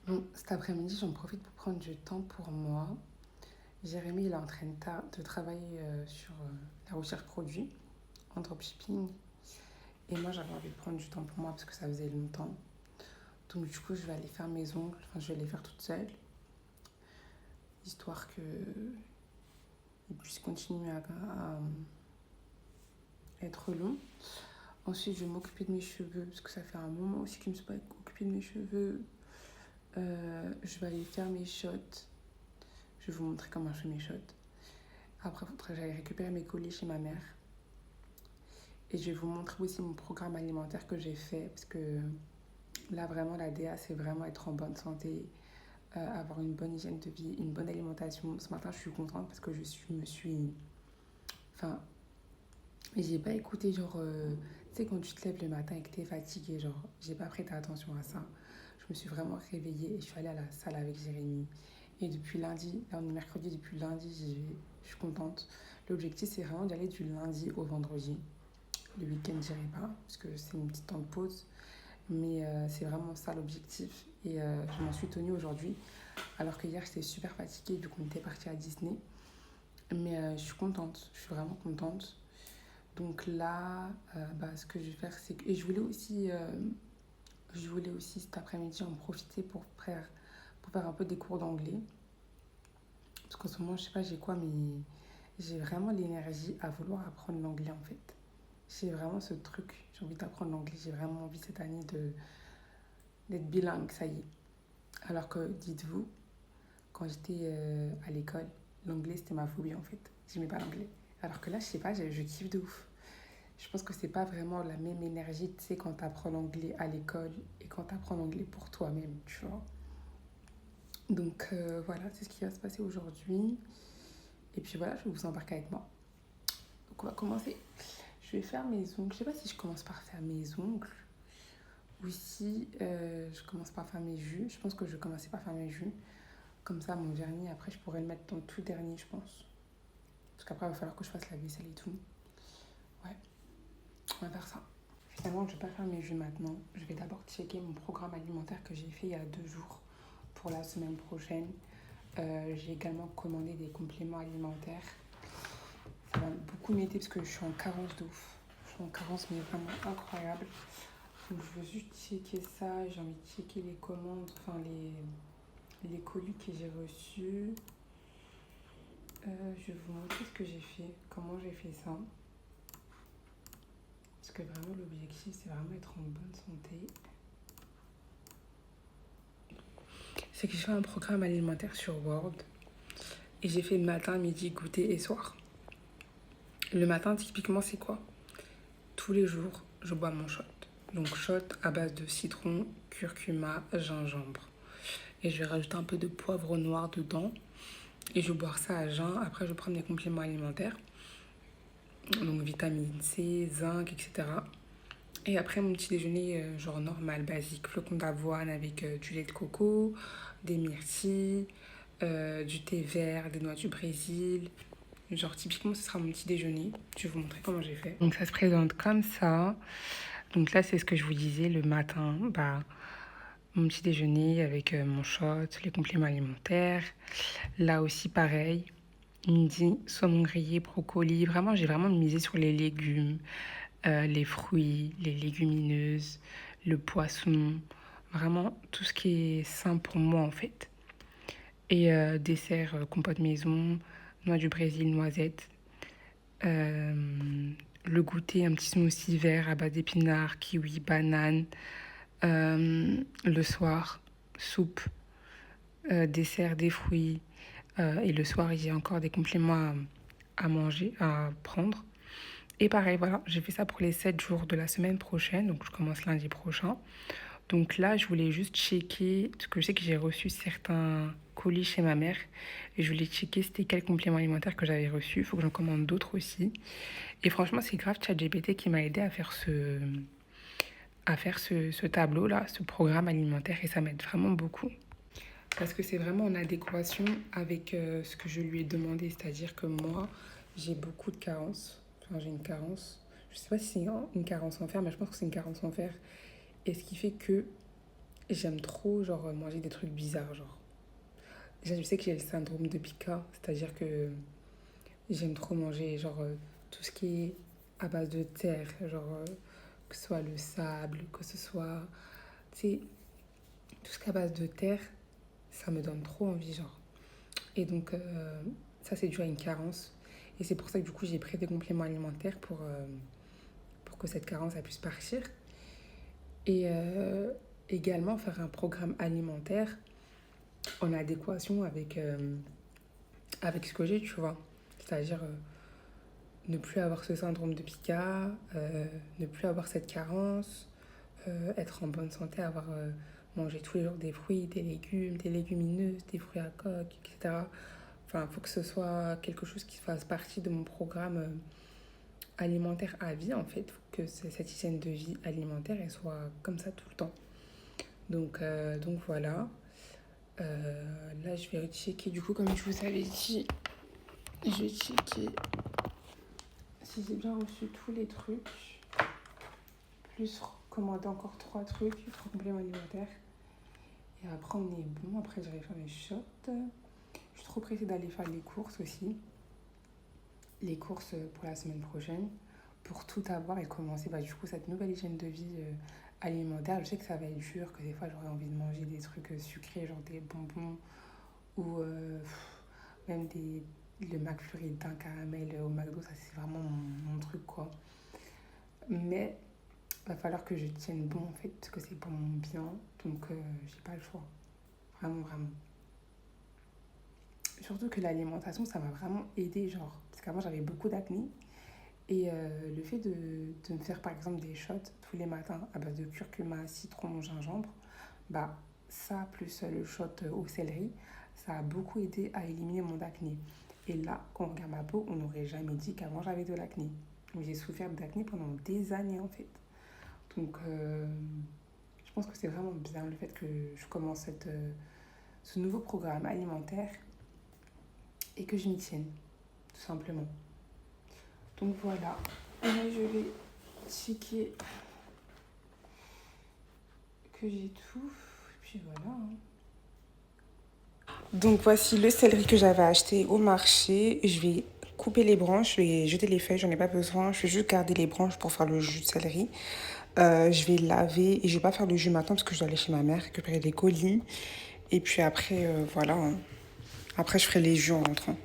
Bon, cet après-midi, j'en profite pour prendre du temps pour moi. Jérémy, il est en train de travailler sur la recherche produit en dropshipping. Et moi, j'avais envie de prendre du temps pour moi parce que ça faisait longtemps. Donc, du coup, je vais aller faire mes ongles. Enfin, je vais les faire toute seule, histoire qu'il puisse continuer à être long. Ensuite, je vais m'occuper de mes cheveux parce que ça fait un moment aussi que je ne me suis pas occupée de mes cheveux. Je vais aller faire mes shots. Je vais vous montrer comment je fais mes shots. Après, il faudrait que j'aille récupérer mes colis chez ma mère. Et je vais vous montrer aussi mon programme alimentaire que j'ai fait. Parce que là, vraiment, la DA, c'est vraiment être en bonne santé, avoir une bonne hygiène de vie, une bonne alimentation. Ce matin, je suis contente parce que me suis... Enfin, j'ai pas écouté, genre... tu sais, quand tu te lèves le matin et que t'es fatiguée, genre, j'ai pas prêté attention à ça. Je me suis vraiment réveillée et je suis allée à la salle avec Jérémy. Et depuis lundi, là on est mercredi, depuis lundi, j'y vais. Je suis contente. L'objectif, c'est vraiment d'aller du lundi au vendredi. Le week-end, j'irai pas, parce que c'est une petite temps de pause. Mais c'est vraiment ça l'objectif. Et je m'en suis tenue aujourd'hui. Alors que hier, j'étais super fatiguée vu qu'on était parti à Disney. Mais je suis contente. Je suis vraiment contente. Donc là, ce que je vais faire, c'est que... Et je voulais aussi cet après-midi en profiter pour faire un peu des cours d'anglais. Parce qu'en ce moment, je sais pas j'ai quoi, mais j'ai vraiment l'énergie à vouloir apprendre l'anglais en fait. J'ai vraiment ce truc, j'ai envie d'apprendre l'anglais, j'ai vraiment envie cette année d'être bilingue, ça y est. Alors que, dites-vous, quand j'étais à l'école, l'anglais c'était ma phobie en fait. J'aimais pas l'anglais. Alors que là, je sais pas, je kiffe de ouf. Je pense que c'est pas vraiment la même énergie, tu sais, quand t'apprends l'anglais à l'école et quand t'apprends l'anglais pour toi-même, tu vois. Donc voilà, c'est ce qui va se passer aujourd'hui. Et puis voilà, je vais vous embarquer avec moi. Donc on va commencer. Je vais faire mes ongles. Je sais pas si je commence par faire mes ongles ou si je commence par faire mes jus. Je pense que je vais commencer par faire mes jus. Comme ça, mon vernis, après, je pourrais le mettre dans le tout dernier, je pense. Parce qu'après, il va falloir que je fasse la vaisselle et tout. Ouais, on va faire ça. Finalement, je vais pas faire mes jus maintenant. Je vais d'abord checker mon programme alimentaire que j'ai fait il y a 2 jours pour la semaine prochaine. J'ai également commandé des compléments alimentaires. Ça va beaucoup m'aider parce que je suis en carence de ouf. Je suis en carence, mais vraiment incroyable. Donc je veux juste checker ça. J'ai envie de checker les commandes, enfin les colis que j'ai reçus. Je vais vous montrer ce que j'ai fait, comment j'ai fait ça. Parce que vraiment l'objectif c'est vraiment être en bonne santé. C'est que j'ai fait un programme alimentaire sur Word. Et j'ai fait matin, midi, goûter et soir. Le matin typiquement c'est quoi? Tous les jours je bois mon shot. Donc shot à base de citron, curcuma, gingembre. Et je vais rajouter un peu de poivre noir dedans. Et je vais boire ça à jeun. Après, je vais prendre des compléments alimentaires. Donc vitamine C, zinc, etc. Et après, mon petit déjeuner, genre normal, basique. Flocons d'avoine avec du lait de coco, des myrtilles, du thé vert, des noix du Brésil. Genre, typiquement, ce sera mon petit déjeuner. Je vais vous montrer comment j'ai fait. Donc, ça se présente comme ça. Donc là, c'est ce que je vous disais le matin. Mon petit déjeuner avec mon shot, les compléments alimentaires. Là aussi, pareil. Midi, saumon grillé, brocoli. Vraiment, j'ai vraiment misé sur les légumes, les fruits, les légumineuses, le poisson. Vraiment, tout ce qui est sain pour moi, en fait. Et dessert, compote maison, noix du Brésil, noisettes. Le goûter, un petit smoothie vert à base d'épinards, kiwi, banane. Le soir, soupe, dessert, des fruits. Et le soir, il y a encore des compléments à manger, à prendre. Et pareil, voilà, j'ai fait ça pour les 7 jours de la semaine prochaine. Donc, je commence lundi prochain. Donc là, je voulais juste checker, parce que je sais que j'ai reçu certains colis chez ma mère. Et je voulais checker c'était quel complément alimentaire que j'avais reçu. Il faut que j'en commande d'autres aussi. Et franchement, c'est grave ChatGPT qui m'a aidé à faire ce tableau-là, ce programme alimentaire. Et ça m'aide vraiment beaucoup. Parce que c'est vraiment en adéquation avec ce que je lui ai demandé. C'est-à-dire que moi, j'ai beaucoup de carences. Enfin, j'ai une carence. Je sais pas si c'est une carence en fer, mais je pense que c'est une carence en fer. Et ce qui fait que j'aime trop, genre, manger des trucs bizarres, genre. Déjà, je sais que j'ai le syndrome de Pika, c'est-à-dire que j'aime trop manger, genre, tout ce qui est à base de terre, genre, que ce soit le sable, que ce soit, tu sais, tout ce qui est à base de terre, ça me donne trop envie, genre. Et donc, ça, c'est dû à une carence. Et c'est pour ça que, du coup, j'ai pris des compléments alimentaires pour que cette carence, elle puisse partir. Et également, faire un programme alimentaire en adéquation avec ce que j'ai, tu vois. C'est-à-dire ne plus avoir ce syndrome de Pica, ne plus avoir cette carence, être en bonne santé, avoir mangé tous les jours des fruits, des légumes, des légumineuses, des fruits à coque, etc. Enfin, il faut que ce soit quelque chose qui fasse partie de mon programme alimentaire à vie, en fait. Il faut que cette hygiène de vie alimentaire, elle soit comme ça tout le temps. Donc voilà. Là, je vais checker, du coup, comme je vous avais dit, je vais checker si j'ai bien reçu tous les trucs, plus commander encore 3 trucs, 3 compléments alimentaires. Et après, on est bon. Après, je vais faire les shots. Je suis trop pressée d'aller faire les courses aussi. Les courses pour la semaine prochaine. Pour tout avoir et commencer, du coup, cette nouvelle hygiène de vie alimentaire. Je sais que ça va être dur, que des fois, j'aurais envie de manger des trucs sucrés, genre des bonbons ou même le McFlurry d'un caramel au McDo. Ça, c'est vraiment mon truc, quoi. Mais va falloir que je tienne bon, en fait, parce que c'est pour mon bien. Donc, j'ai pas le choix. Vraiment, vraiment. Surtout que l'alimentation, ça m'a vraiment aidé, genre. Parce qu'avant, j'avais beaucoup d'acné. Et le fait de me faire, par exemple, des shots tous les matins à base de curcuma, citron, gingembre, ça, plus le shot au céleri, ça a beaucoup aidé à éliminer mon acné. Et là, quand on regarde ma peau, on n'aurait jamais dit qu'avant, j'avais de l'acné. Donc, j'ai souffert d'acné pendant des années, en fait. Donc, je pense que c'est vraiment bien le fait que je commence ce nouveau programme alimentaire et que je m'y tienne, tout simplement. Donc voilà, et là je vais checker que j'ai tout, et puis voilà. Donc voici le céleri que j'avais acheté au marché. Je vais couper les branches, je vais jeter les feuilles, j'en ai pas besoin. Je vais juste garder les branches pour faire le jus de céleri. Je vais laver et je vais pas faire le jus maintenant parce que je dois aller chez ma mère récupérer des colis. Et puis après, voilà. Après, je ferai les jus en rentrant.